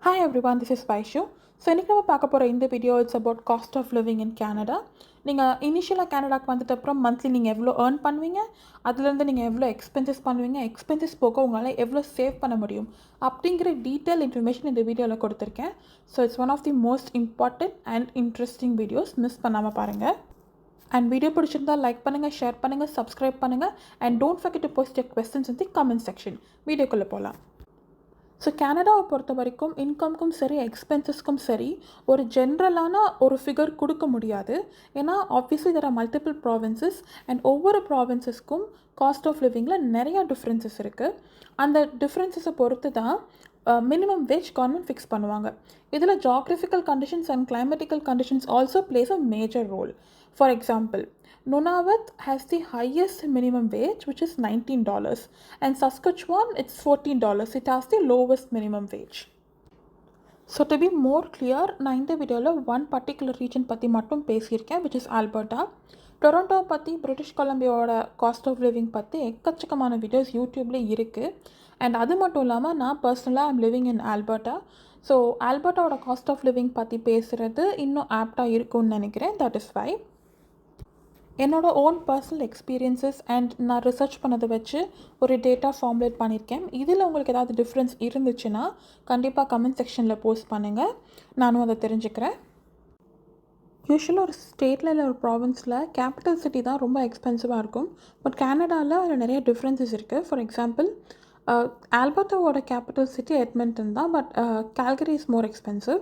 Hi everyone, this is Vaishu. So இன்றைக்கி நம்ம பார்க்க போகிற இந்த video it's about cost of living in Canada. நீங்கள் இனிஷியலாக கேனடாக்கு வந்துட்டு அப்புறம் மந்த்லி நீங்கள் எவ்வளோ ஏர்ன் பண்ணுவீங்க, அதுலேருந்து நீங்கள் எவ்வளோ எக்ஸ்பென்சஸ் பண்ணுவீங்க, எக்ஸ்பென்சஸ் போக உங்களால் எவ்வளோ சேவ் பண்ண முடியும் அப்படிங்கிற டீட்டெயில் இன்ஃபர்மேஷன் இந்த வீடியோவில் கொடுத்துருக்கேன். So it's one of the most important and interesting videos, miss பண்ணாமல் பாருங்கள். அண்ட் வீடியோ பிடிச்சிருந்தால் லைக் பண்ணுங்கள், ஷேர் பண்ணுங்கள், சப்ஸ்கிரைப் பண்ணுங்கள் and don't forget to post your questions in the comment section. வீடியோக்குள்ளே போகலாம். ஸோ கேனடாவை பொறுத்த வரைக்கும் இன்கம்க்கும் சரி எக்ஸ்பென்சஸ்க்கும் சரி ஒரு ஜென்ரலான ஒரு ஃபிகர் கொடுக்க முடியாது. ஏன்னா obviously there are multiple provinces and ஒவ்வொரு ப்ராவின்சஸ்க்கும் காஸ்ட் ஆஃப் லிவிங்கில் நிறையா டிஃப்ரென்சஸ் இருக்குது. அந்த டிஃப்ரென்சஸை பொறுத்து தான் மினிமம் வேஜ் கவர்மெண்ட் ஃபிக்ஸ் பண்ணுவாங்க. இதில் geographical conditions and climatical conditions also plays a major role. For example, Nunavut has the highest minimum wage, which is $19, and Saskatchewan, it's $14. It has the lowest minimum wage. So to be more clear, நான் இந்த வீடியோவில் one particular region பற்றி மட்டும் பேசியிருக்கேன், which is Alberta. Toronto பற்றி, British கொலம்பியாவோட cost of living பற்றி எக்கச்சக்கமான videos யூடியூப்லேயே இருக்குது. அண்ட் அது மட்டும் இல்லாமல் நான் பர்சனலாக I'm living in Alberta. So ஆல்பர்ட்டாவோட காஸ்ட் ஆஃப் லிவிங் பற்றி பேசுகிறது இன்னும் ஆப்டாக இருக்கும்னு நினைக்கிறேன். தட் இஸ் வை என்னோடய ஓன் பர்சனல் எக்ஸ்பீரியன்ஸஸ் அண்ட் நான் ரிசர்ச் பண்ணதை வச்சு ஒரு டேட்டா ஃபார்முலேட் பண்ணியிருக்கேன். இதில் உங்களுக்கு ஏதாவது டிஃப்ரென்ஸ் இருந்துச்சுன்னா கண்டிப்பாக கமெண்ட் செக்ஷனில் போஸ்ட் பண்ணுங்கள், நானும் அதை தெரிஞ்சுக்கிறேன். யூஸ்வலாக ஒரு ஸ்டேட்டில் இல்லை ஒரு ப்ராவின்ஸில் கேபிட்டல் சிட்டி தான் ரொம்ப எக்ஸ்பென்சிவாக இருக்கும். பட் கேனடாவில் அதில் நிறைய டிஃப்ரென்சஸ் இருக்குது. ஃபார் எக்ஸாம்பிள், ஆல்பர்ட்டாவோட கேபிட்டல் சிட்டி எட்மண்டன் தான், but Calgary is more expensive.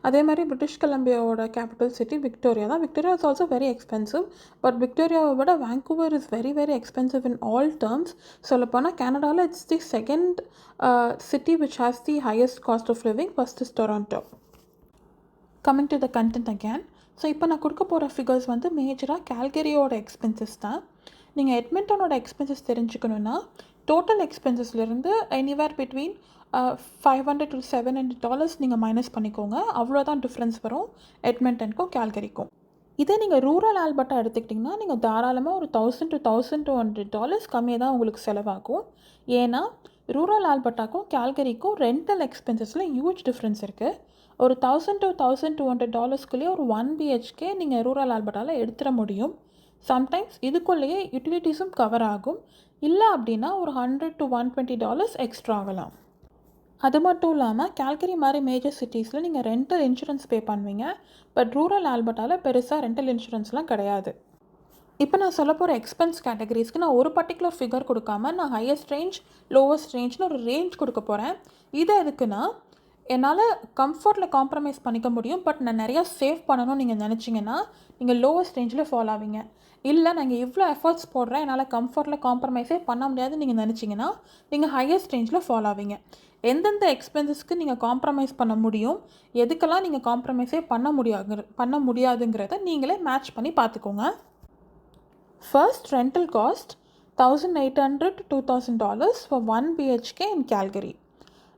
அதே மாதிரி பிரிட்டிஷ் கொலம்பியாவோட கேபிட்டல் சிட்டி விக்டோரியா தான். Victoria is also very expensive, but விக்டோரியாவை விட Vancouver is very very expensive in all terms. சொல்லப்போனால் கேனடாவில் it's the second city which has the highest cost of living. First is Toronto. Coming to the content again. So இப்போ நான் கொடுக்க போகிற figures வந்து மேஜராக கால்கரியோட எக்ஸ்பென்சஸ் தான். நீங்கள் எட்மண்டனோட எக்ஸ்பென்சஸ் தெரிஞ்சுக்கணுன்னா டோட்டல் எக்ஸ்பென்சஸ்லேருந்து எனிவேர் பிட்வீன் $500 to $700 நீங்கள் மைனஸ் பண்ணிக்கோங்க. அவ்வளோதான் டிஃப்ரென்ஸ் வரும் எட்மண்டனுக்கும் கால்கரிக்கும். இதே நீங்கள் ரூரல் ஆல்பர்ட்டா எடுத்துக்கிட்டிங்கன்னா நீங்கள் தாராளமாக ஒரு $1000 to $1200 கம்மியாக தான் உங்களுக்கு செலவாகும். ஏன்னா ரூரல் ஆல்பர்ட்டாக்கும் கால்கரிக்கும் ரெண்டல் எக்ஸ்பென்சஸில் ஹியூஜ் டிஃப்ரென்ஸ் இருக்குது. ஒரு $1000 to $1200 ஒரு 1 BHK நீங்கள் ரூரல் ஆல்பர்ட்டாவில் எடுத்துட முடியும். சம்டைம்ஸ் இதுக்குள்ளேயே யூட்டிலிட்டிஸும் கவர் ஆகும். இல்லை அப்படின்னா ஒரு $100 to $120 எக்ஸ்ட்ரா ஆகலாம். அது மட்டும் இல்லாமல் கால்கரி மாதிரி மேஜர் சிட்டிஸில் நீங்கள் ரெண்டல் இன்சூரன்ஸ் பே பண்ணுவீங்க. பட் ரூரல் ஆல்பர்ட்டாவில் பெருசாக ரெண்டல் இன்சூரன்ஸ்லாம் கிடையாது. இப்போ நான் சொல்ல போகிற எக்ஸ்பென்ஸ் கேட்டகரிஸ்க்கு நான் ஒரு பர்டிகுலர் ஃபிகர் கொடுக்காம நான் ஹையஸ்ட் ரேஞ்ச், லோவஸ்ட் ரேஞ்ச்னு ஒரு ரேஞ்ச் கொடுக்க போகிறேன். இது எதுக்குன்னா என்னால் கம்ஃபர்ட்டில் காம்ப்ரமைஸ் பண்ணிக்க முடியும், பட் நான் நிறையா சேவ் பண்ணணும்னு நீங்கள் நினச்சிங்கன்னா நீங்கள் லோவஸ்ட் ரேஞ்சில் ஃபாலோ ஆவீங்க. இல்லை நாங்கள் இவ்வளோ எஃபர்ட்ஸ் போடுறேன் என்னால் கம்ஃபர்ட்டில் காம்ப்ரமைஸே பண்ண முடியாதுன்னு நீங்கள் நினச்சிங்கன்னா நீங்கள் ஹையஸ்ட் ரேஞ்சில் ஃபாலோ ஆவீங்க. எந்தெந்த எக்ஸ்பென்சஸ்க்கு நீங்கள் காம்ப்ரமைஸ் பண்ண முடியும், எதுக்கெல்லாம் நீங்கள் காம்ப்ரமைஸே பண்ண முடியாதுங்கிறத நீங்களே மேட்ச் பண்ணி பார்த்துக்கோங்க. First, rental cost $1,800 to $2,000 for 1 BHK in Calgary.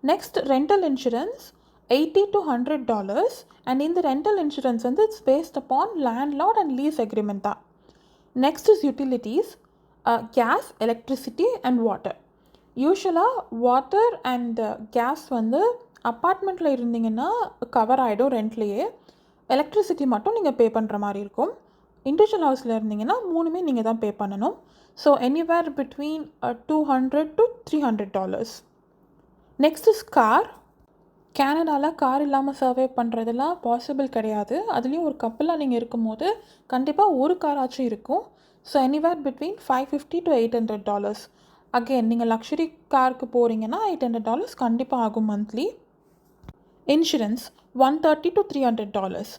Next, rental insurance $80 to $100, and in the rental insurance வந்து it's based upon landlord and lease agreement தான். Next is utilities, gas, electricity and water. யூஸ்வலாக water and gas வந்து அப்பார்ட்மெண்ட்டில் இருந்தீங்கன்னா cover ஆகிடும் ரெண்ட்லேயே. Electricity மட்டும் நீங்கள் பே பண்ணுற மாதிரி இருக்கும். இண்டிவிஜுவல் ஹவுஸில் இருந்தீங்கன்னா மூணுமே நீங்கள் தான் பே பண்ணணும். So anywhere between $200 to $300. Next is car. கேனடாவில் கார் இல்லாமல் சர்வே பண்ணுறதுலாம் பாசிபிள் கிடையாது. அதுலேயும் ஒரு கப்பலாக நீங்கள் இருக்கும்போது கண்டிப்பாக ஒரு காராச்சும் இருக்கும். So anywhere between $550 to $800. Again நீங்கள் லக்ஸுரி காருக்கு போகிறீங்கன்னா $800 கண்டிப்பாக ஆகும் மந்த்லி. Insurance $130 to $300.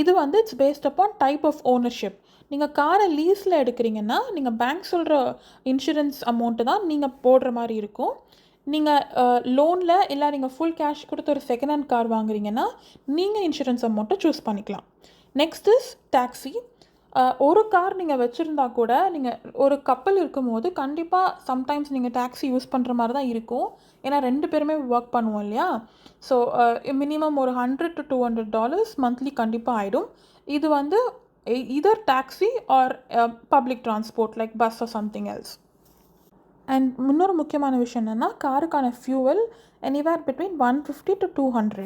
இது வந்து it's based upon type of ownership. நீங்கள் காரை லீஸில் எடுக்கிறீங்கன்னா நீங்கள் பேங்க் சொல்கிற இன்சூரன்ஸ் அமௌண்ட்டு தான் நீங்கள் போடுற மாதிரி இருக்கும். நீங்கள் லோனில் இல்லை நீங்கள் ஃபுல் கேஷ் கொடுத்து ஒரு செகண்ட் ஹேண்ட் கார் வாங்குறீங்கன்னா நீங்கள் இன்சூரன்ஸ் அமௌண்ட்டை சூஸ் பண்ணிக்கலாம். Next is taxi. ஒரு கார் நீங்கள் வச்சுருந்தா கூட நீங்கள் ஒரு கப்பல் இருக்கும்போது கண்டிப்பாக சம்டைம்ஸ் நீங்கள் டாக்ஸி யூஸ் பண்ணுற மாதிரி தான் இருக்கும். ஏன்னா ரெண்டு பேருமே ஒர்க் பண்ணுவோம் இல்லையா. ஸோ மினிமம் ஒரு $100 to $200 மந்த்லி கண்டிப்பாக ஆகிடும். இது வந்து either taxi or public transport like bus or something else. And இன்னொரு முக்கியமான விஷயம் என்னென்னா காருக்கான fuel anywhere between 150 to 200.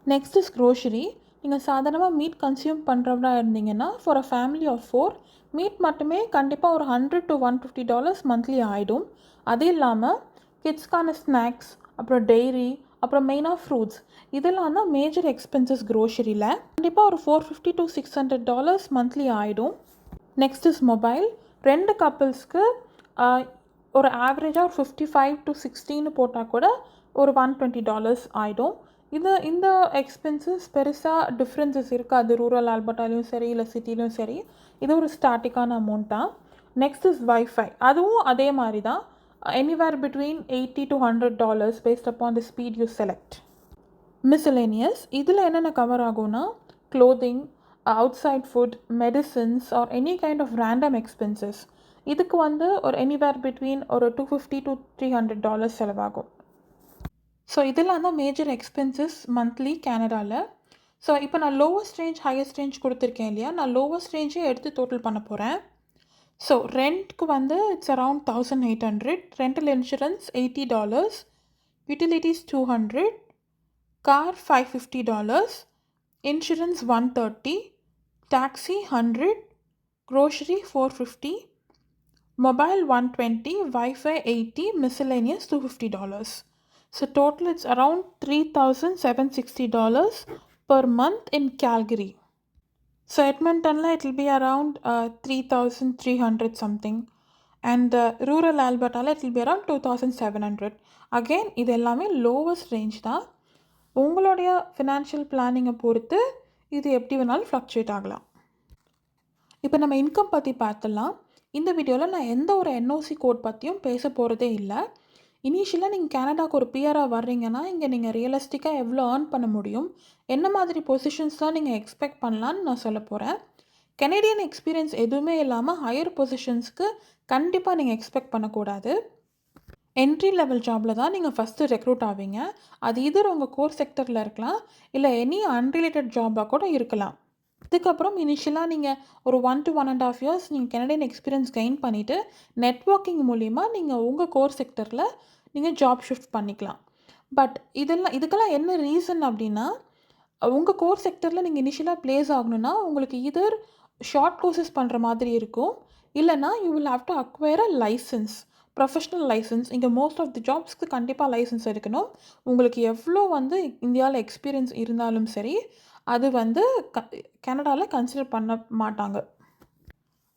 Next is grocery. நீங்கள் சாதாரணமாக மீட் கன்சியூம் பண்ணுறவரா இருந்தீங்கன்னா for a family of 4 meat மட்டுமே கண்டிப்பாக ஒரு $100 to $150 மந்த்லி ஆகிடும். அது இல்லாமல் கிட்ஸ்க்கான ஸ்நாக்ஸ், அப்புறம் டெய்ரி, அப்புறம் மெயினாக ஃப்ரூட்ஸ், இதெல்லாம் தான் மேஜர் எக்ஸ்பென்சஸ் க்ரோஷரியில். கண்டிப்பாக ஒரு $450 to $600 மந்த்லி ஆகிடும். Next is mobile. 2 கப்புள்ஸ்க்கு ஒரு ஆவரேஜாக ஒரு 55 to 60 போட்டால் கூட ஒரு $120 ஆகிடும். இந்த எக்ஸ்பென்சஸ் பெருசாக டிஃப்ரென்சஸ் இருக்காது ரூரல் ஆல்பர்ட்டாலையும் சரி இல்லை சிட்டிலையும் சரி. இது ஒரு ஸ்டாட்டிக்கான அமௌண்ட் தான். Next is wifi. அதுவும் அதே மாதிரி தான், anywhere between $80 to $100 based upon the speed you select. Miscellaneous, இதில் என்னென்ன கவர் ஆகும்னா clothing, outside food, medicines or any kind of random expenses. இதுக்கு ஒரு எனிவேர் பிட்வீன் ஒரு $250 to $300 செலவாகும். ஸோ இதெல்லாம் தான் மேஜர் எக்ஸ்பென்சஸ் மந்த்லி கேனடாவில். ஸோ இப்போ நான் லோவஸ்ட் ரேஞ்ச் ஹையஸ்ட் ரேஞ்ச் கொடுத்துருக்கேன் இல்லையா, நான் லோவஸ்ட் ரேஞ்சே எடுத்து டோட்டல் பண்ண போகிறேன். ஸோ ரெண்ட்க்கு it's around 1800, rental insurance $80, utilities $200, car $550, insurance $130, taxi $100, grocery $450, mobile $120, Wi-Fi $80, miscellaneous $250. So total it's around $3,760 per month in Calgary. So Edmonton it will be around 3,300 something, and rural Alberta it will be around 2,700. Again இது எல்லாமே lowest range தான். உங்களுடைய financial பிளானிங்கை பொறுத்து இது எப்படி வேணாலும் fluctuate ஆகலாம். இப்போ நம்ம இன்கம் பற்றி பார்த்துடலாம். இந்த வீடியோவில் நான் எந்த ஒரு என்ஓசி கோட் பற்றியும் பேச போகிறதே இல்லை. இனிஷியலாக நீங்கள் கனடாவுக்கு ஒரு பிஆராக வர்றீங்கன்னா இங்கே நீங்கள் ரியலிஸ்டிக்காக எவ்வளோ ஏர்ன் பண்ண முடியும், என்ன மாதிரி பொசிஷன்ஸ்லாம் நீங்கள் எக்ஸ்பெக்ட் பண்ணலான்னு நான் சொல்ல போகிறேன். கெனடியன் எக்ஸ்பீரியன்ஸ் எதுவுமே இல்லாமல் ஹையர் பொசிஷன்ஸ்க்கு கண்டிப்பாக நீங்கள் எக்ஸ்பெக்ட் பண்ணக்கூடாது. என்ட்ரி லெவல் ஜாபில் தான் நீங்கள் ஃபஸ்ட்டு ரெக்ரூட் ஆவீங்க. அது இதர் உங்கள் கோர் செக்டரில் இருக்கலாம், இல்லை எனி அன்ரிலேட்டட் ஜாபாக கூட இருக்கலாம். இதுக்கப்புறம் இனிஷியலாக நீங்கள் ஒரு 1 to 1.5 years நீங்கள் கெனடியன் எக்ஸ்பீரியன்ஸ் கெயின் பண்ணிவிட்டு நெட்வொர்க்கிங் மூலிமா நீங்கள் உங்கள் கோர் செக்டரில் நீங்கள் ஜாப் ஷிஃப்ட் பண்ணிக்கலாம். பட் இதுக்கெல்லாம் என்ன ரீசன் அப்படின்னா, உங்கள் கோர் செக்டரில் நீங்கள் இனிஷியலாக ப்ளேஸ் ஆகணுன்னா உங்களுக்கு இதர் ஷார்ட் கோர்சஸ் பண்ணுற மாதிரி இருக்கும், இல்லைனா you will have to acquire a licence, professional licence. இங்கே மோஸ்ட் ஆஃப் தி ஜாப்ஸ்க்கு கண்டிப்பாக லைசன்ஸ் இருக்கணும். உங்களுக்கு எவ்வளோ இந்தியாவில் எக்ஸ்பீரியன்ஸ் இருந்தாலும் சரி, அது கனடாவில் கன்சிடர் பண்ண மாட்டாங்க.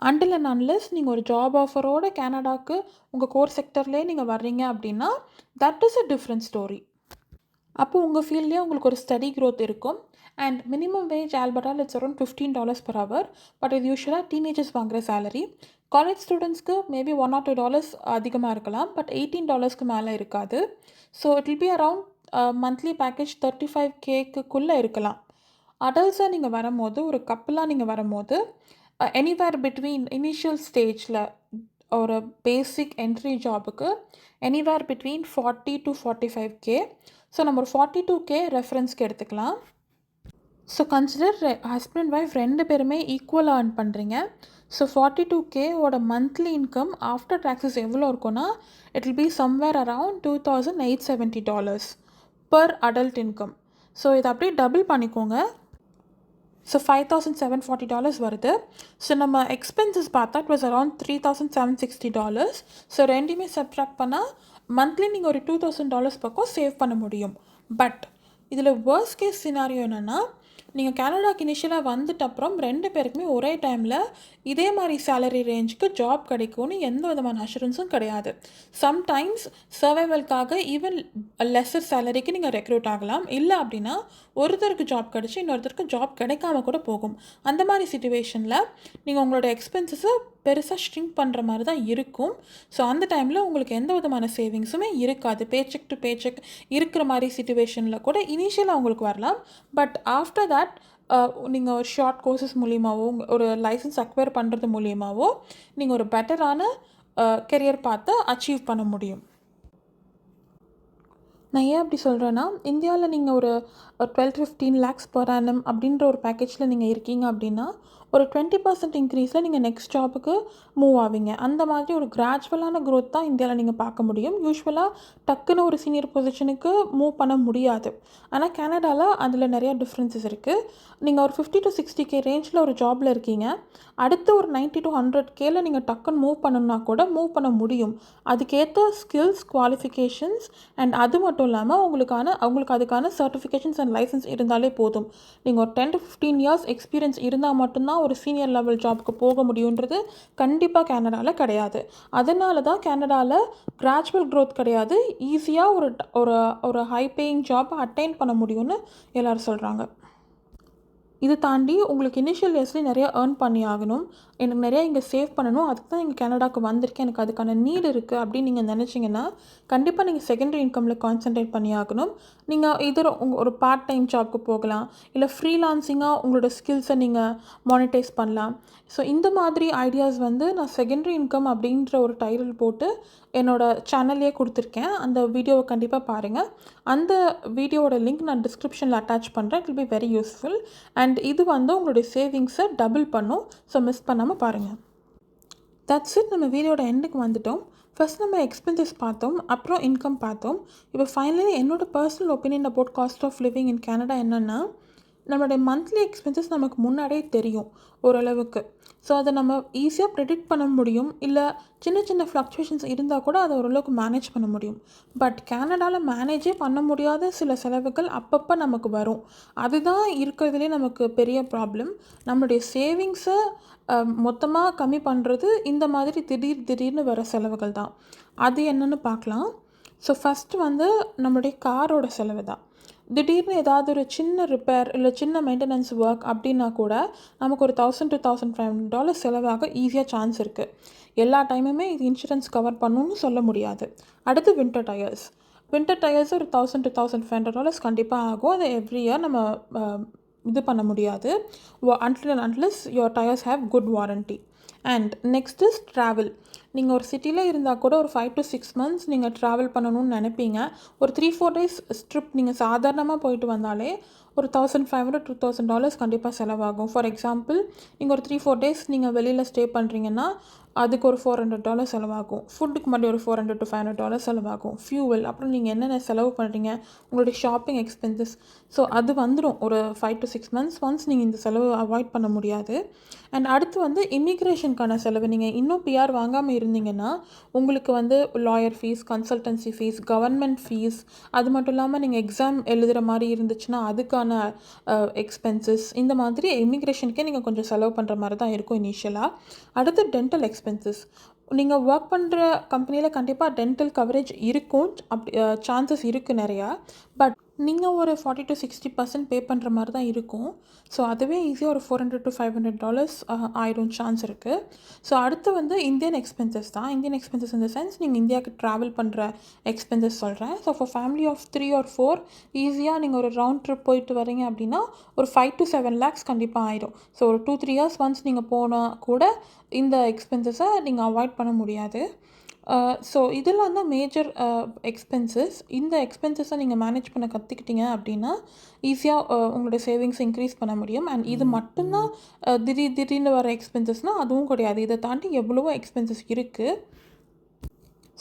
அண்டில் அண்ட் அன்லெஸ் நீங்கள் ஒரு ஜாப் ஆஃபரோடு கனடாவுக்கு உங்கள் கோர் செக்டர்லேயே நீங்கள் வர்றீங்க அப்படின்னா that is a different story. அப்போது உங்கள் ஃபீல்ட்லேயே உங்களுக்கு ஒரு ஸ்டடி க்ரோத் இருக்கும். அண்ட் மினிமம் வேஜ் ஆல்பர்ட்டால் it's around $15 per hour. But இது யூஸ்வலாக டீனேஜர்ஸ் வாங்குகிற சேலரி. காலேஜ் ஸ்டூடெண்ட்ஸ்க்கு மேபி $1 or $2 அதிகமாக இருக்கலாம், பட் $18 மேலே இருக்காது. So it will be around monthly package 35Kக்குள்ளே இருக்கலாம். அடல்ட்ஸாக நீங்கள் வரும்போது, ஒரு கப்பலாக நீங்கள் வரும்போது எனிவேர் பிட்வீன் இனிஷியல் ஸ்டேஜில் ஒரு பேசிக் என்ட்ரி ஜாபுக்கு anywhere between 40 to 45K. So நம்ம ஒரு 42K ரெஃபரன்ஸ்க்கு எடுத்துக்கலாம். So consider husband and wife 2 பேருமே ஈக்குவலாக ஏர்ன் பண்ணுறீங்க. ஸோ 42Kவோட மந்த்லி இன்கம் ஆஃப்டர் டேக்ஸஸ் எவ்வளோ இருக்குன்னா it will be somewhere around $2,870 per adult income. So இதை அப்படியே டபுள் பண்ணிக்கோங்க. ஸோ $5,740 வருது. ஸோ நம்ம எக்ஸ்பென்சஸ் பார்த்தா இட் வாஸ் அரவுண்ட் $3,760. ஸோ ரெண்டுமே சப்ட்ராக்ட் பண்ணால் மந்த்லி நீங்கள் ஒரு $2,000 பக்கம் சேவ் பண்ண முடியும். பட் இதில் வேர்ஸ்ட் கேஸ் சினாரியோ என்னென்னா, நீங்கள் கனடாக்கு இனிஷியலாக வந்துட்டு அப்புறம் 2 பேருக்குமே ஒரே டைமில் இதே மாதிரி சேலரி ரேஞ்சுக்கு ஜாப் கிடைக்கும்னு எந்த விதமான அஷூரன்ஸும் கிடையாது. சம்டைம்ஸ் சர்வைவல்காக ஈவன் லெஸர் சேலரிக்கு நீங்கள் ரெக்ரூட் ஆகலாம். இல்லை அப்படின்னா ஒருத்தருக்கு ஜாப் கிடச்சி இன்னொருத்தருக்கு ஜாப் கிடைக்காம கூட போகும். அந்த மாதிரி சிச்சுவேஷனில் நீங்கள் உங்களோட எக்ஸ்பென்சஸை பெருசாக ஷ்ரிங்க் பண்ணுற மாதிரி தான் இருக்கும். ஸோ அந்த டைமில் உங்களுக்கு எந்த விதமான சேவிங்ஸுமே இருக்காது. பேச்செக் டு பேச்செக் இருக்கிற மாதிரி சிச்சுவேஷனில் கூட இனிஷியலாக உங்களுக்கு வரலாம். பட் ஆஃப்டர் தட் நீங்கள் ஒரு ஷார்ட் கோர்சஸ் மூலியமாகவோ ஒரு லைசன்ஸ் அக்வயர் பண்ணுறது மூலியமாகவோ நீங்கள் ஒரு பெட்டரான கெரியர் பார்த்து அச்சீவ் பண்ண முடியும். நான் ஏன் அப்படி சொல்கிறேன்னா, இந்தியாவில் நீங்கள் ஒரு 12 to 15 lakhs per annum அப்படின்ற ஒரு பேக்கேஜில் நீங்கள் இருக்கீங்க அப்படின்னா ஒரு 20% இன்க்ரீஸில் நீங்கள் நெக்ஸ்ட் ஜாபுக்கு மூவ் ஆவீங்க. அந்த மாதிரி ஒரு கிராஜுவலான growth தான் இந்தியாவில் நீங்கள் பார்க்க முடியும். யூஸ்வலாக டக்குன்னு ஒரு சீனியர் பொசிஷனுக்கு மூவ் பண்ண முடியாது. ஆனால் கனடாவில் அதில் நிறையா டிஃப்ரென்சஸ் இருக்குது. நீங்கள் ஒரு 50 to 60K ரேஞ்சில் ஒரு ஜாபில் இருக்கீங்க, அடுத்து ஒரு 90 to 100Kல நீங்கள் டக்குன்னு மூவ் பண்ணணுன்னா கூட மூவ் பண்ண முடியும். அதுக்கேற்ற ஸ்கில்ஸ், குவாலிஃபிகேஷன்ஸ் அண்ட் அது மட்டும் இல்லாமல் உங்களுக்கு அதுக்கான சர்டிஃபிகேஷன்ஸ் அண்ட் லைசன்ஸ் இருந்தாலே போதும். நீங்கள் ஒரு 10 to 15 இயர்ஸ் எக்ஸ்பீரியன்ஸ் இருந்தால் மட்டும்தான் ஒரு சீனியர் லெவல் ஜாபுக்கு போக முடியுன்றது கண்டிப்பாக கனடாவில் கிடையாது. அதனால தான் கனடாவில் கிராஜுவல் க்ரோத் கிடையாது, ஈஸியாக ஒரு ஹை பேயிங் ஜாப் அட்டைன் பண்ண முடியும்னு எல்லோரும் சொல்கிறாங்க. இது தாண்டி உங்களுக்கு இனிஷியல் இயர்ஸ்லேயே நிறையா ஏர்ன் பண்ணி ஆகணும், எனக்கு நிறையா இங்கே சேவ் பண்ணணும், அதுக்கு தான் இங்கே கனடாவுக்கு வந்திருக்கேன், எனக்கு அதுக்கான நீடு இருக்குது அப்படின்னு நீங்கள் நினச்சிங்கன்னா கண்டிப்பாக நீங்கள் செகண்டரி இன்கமில் கான்சன்ட்ரேட் பண்ணி ஆகணும். நீங்கள் ஒரு பார்ட் டைம் ஜாப்க்கு போகலாம், இல்லை ஃப்ரீலான்சிங்காக உங்களோட ஸ்கில்ஸை நீங்கள் மானிட்டைஸ் பண்ணலாம். ஸோ இந்த மாதிரி ஐடியாஸ் நான் செகண்டரி இன்கம் அப்படின்ற ஒரு டைட்டில் போட்டு என்னோடய சேனல்லையே கொடுத்துருக்கேன். அந்த வீடியோவை கண்டிப்பாக பாருங்கள். அந்த வீடியோவோட லிங்க் நான் டிஸ்கிரிப்ஷனில் அட்டாச் பண்ணுறேன். It will be very useful and இது உங்களுடைய சேவிங்ஸை டபுள் பண்ணும். ஸோ மிஸ் பண்ணாமல் பாருங்கள். That's it. நம்ம வீடியோட எண்டுக்கு வந்துட்டோம். ஃபர்ஸ்ட் நம்ம எக்ஸ்பென்சஸ் பார்த்தோம், அப்புறம் இன்கம் பார்த்தோம். இப்போ ஃபைனலி என்னோடய personal opinion about cost of living in Canada என்னென்னா, நம்மளுடைய மந்த்லி எக்ஸ்பென்சஸ் நமக்கு முன்னாடியே தெரியும் ஓரளவுக்கு. ஸோ அதை நம்ம ஈஸியாக ப்ரெடிக்ட் பண்ண முடியும், இல்லை சின்ன சின்ன ஃப்ளக்சுவேஷன்ஸ் இருந்தால் கூட அதை ஓரளவுக்கு மேனேஜ் பண்ண முடியும். பட் கனடாவில் மேனேஜே பண்ண முடியாத சில செலவுகள் அப்பப்போ நமக்கு வரும். அதுதான் இருக்கிறதுலே நமக்கு பெரிய ப்ராப்ளம். நம்மளுடைய சேவிங்ஸை மொத்தமாக கம்மி பண்ணுறது இந்த மாதிரி திடீர்னு வர செலவுகள் தான். அது என்னென்னு பார்க்கலாம். ஸோ ஃபஸ்ட்டு நம்மளுடைய காரோட செலவு தான். திடீர்னு ஏதாவது ஒரு சின்ன ரிப்பேர் இல்லை சின்ன மெயின்டெனன்ஸ் ஒர்க் அப்படின்னா கூட நமக்கு ஒரு $1,000 to $1,500 செலவாக ஈஸியாக சான்ஸ் இருக்குது. எல்லா டைமுமே இது இன்சூரன்ஸ் கவர் பண்ணணும்னு சொல்ல முடியாது. அடுத்து வின்டர் டயர்ஸ் ஒரு $1,000 to $1,500 கண்டிப்பாக ஆகும். அதை எவ்ரி இயர் நம்ம இது பண்ண முடியாது unless your tires have good warranty. And next is travel. நீங்கள் ஒரு சிட்டியில் இருந்தால் கூட ஒரு 5 to 6 months நீங்கள் ட்ராவல் பண்ணணும்னு நினைப்பீங்க. ஒரு 3-4 days ட்ரிப் நீங்கள் சாதாரணமாக போயிட்டு வந்தாலே ஒரு $1,500 to $2,000 கண்டிப்பாக செலவாகும். ஃபார் எக்ஸாம்பிள், நீங்கள் ஒரு 3-4 days நீங்கள் வெளியில் ஸ்டே பண்ணுறீங்கன்னா அதுக்கு ஒரு $400 செலவாகும். ஃபுட்டுக்கு மட்டும் ஒரு $400 to $500 செலவாகும். ஃபியூவல், அப்புறம் நீங்கள் என்னென்ன செலவு பண்ணுறீங்க, உங்களுடைய ஷாப்பிங் எக்ஸ்பென்சஸ். ஸோ அது வந்துடும் ஒரு 5 to 6 months ஒன்ஸ் நீங்கள் இந்த செலவு அவாய்ட் பண்ண முடியாது. அண்ட் அடுத்து இமிக்ரேஷனுக்கான செலவு. நீங்கள் இன்னும் PR வாங்காமல் இருந்தீங்கன்னா உங்களுக்கு lawyer fees, consultancy fees, government fees, அது மட்டும் இல்லாமல் நீங்கள் எக்ஸாம் எழுதுகிற மாதிரி இருந்துச்சுன்னா அதுக்கான எக்ஸ்பென்சஸ், இந்த மாதிரி இமிக்ரேஷனுக்கே நீங்கள் கொஞ்சம் செலவு பண்ணுற மாதிரி தான் இருக்கும் இனிஷியலாக. அடுத்து டென்டல் எக்ஸ்பென்சஸ். நீங்கள் ஒர்க் பண்ணுற கம்பெனியில் கண்டிப்பாக டென்டல் கவரேஜ் இருக்கும், சான்சஸ் இருக்குது நிறையா. பட் நீங்கள் ஒரு 40 to 60% பே பண்ணுற மாதிரி தான் இருக்கும். ஸோ அதுவே ஈஸியாக ஒரு $400 to $500 ஆயிடும் சான்ஸ் இருக்குது. ஸோ அடுத்து இந்தியன் எக்ஸ்பென்சஸ் தான். இந்தியன் எக்ஸ்பென்சஸ் இந்த சென்ஸ் நீங்கள் இந்தியாவுக்கு ட்ராவல் பண்ணுற எக்ஸ்பென்சஸ் சொல்கிறேன். So for family of 3 or 4 ஈஸியாக நீங்கள் ஒரு ரவுண்ட் ட்ரிப் போயிட்டு வரீங்க அப்படின்னா ஒரு 5 to 7 lakhs கண்டிப்பாக ஆயிடும். ஸோ ஒரு 2-3 years ஒன்ஸ் நீங்கள் போனால் கூட இந்த எக்ஸ்பென்சஸை நீங்கள் அவாய்ட் பண்ண முடியாது. ஸோ இதெல்லாம் தான் மேஜர் எக்ஸ்பென்சஸ். இந்த எக்ஸ்பென்சஸை நீங்கள் மேனேஜ் பண்ண கற்றுக்கிட்டீங்க அப்படின்னா ஈஸியாக உங்களுடைய சேவிங்ஸ் இன்க்ரீஸ் பண்ண முடியும். அண்ட் இது மட்டும்தான் திடீர்னு வர எக்ஸ்பென்சஸ்னால் அதுவும் கிடையாது. இதை தாண்டி எவ்வளவோ எக்ஸ்பென்சஸ் இருக்குது.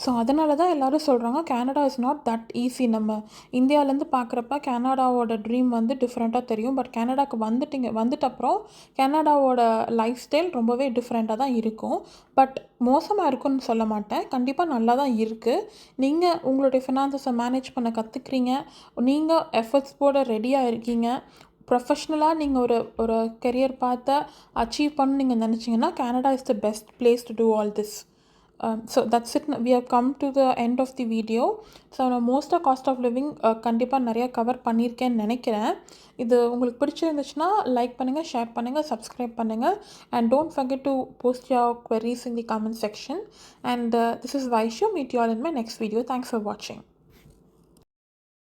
ஸோ அதனால தான் எல்லோரும் சொல்கிறாங்க Canada is not that easy. நம்ம இந்தியாவிலேருந்து பார்க்குறப்ப கனடாவோட ட்ரீம் டிஃப்ரெண்ட்டாக தெரியும். பட் கனடாவுக்கு வந்துட்ட அப்புறம் கனடாவோட லைஃப் ஸ்டைல் ரொம்பவே டிஃப்ரெண்ட்டாக தான் இருக்கும். பட் மோசமாக இருக்குன்னு சொல்ல மாட்டேன், கண்டிப்பாக நல்லா தான் இருக்குது. நீங்கள் உங்களுடைய ஃபினான்சஸை மேனேஜ் பண்ண கற்றுக்குறீங்க, நீங்கள் எஃபர்ட்ஸ் போட ரெடியாக இருக்கீங்க, ப்ரொஃபஷ்னலாக நீங்கள் ஒரு கெரியர் பார்த்து அச்சீவ் பண்ண நீங்கள் நினச்சிங்கன்னா Canada is the best place to do all this. So that's it. We have come to the end of the video. So நான் மோஸ்ட்டாக காஸ்ட் ஆஃப் லிவிங் கண்டிப்பாக நிறையா கவர் பண்ணியிருக்கேன்னு நினைக்கிறேன். இது உங்களுக்கு பிடிச்சிருந்துச்சுன்னா லைக் பண்ணுங்கள், ஷேர் பண்ணுங்கள், சப்ஸ்கிரைப் பண்ணுங்கள். And don't forget to post your queries in the comment section. And this is Vaishu. Meet you all in my next video. Thanks for watching.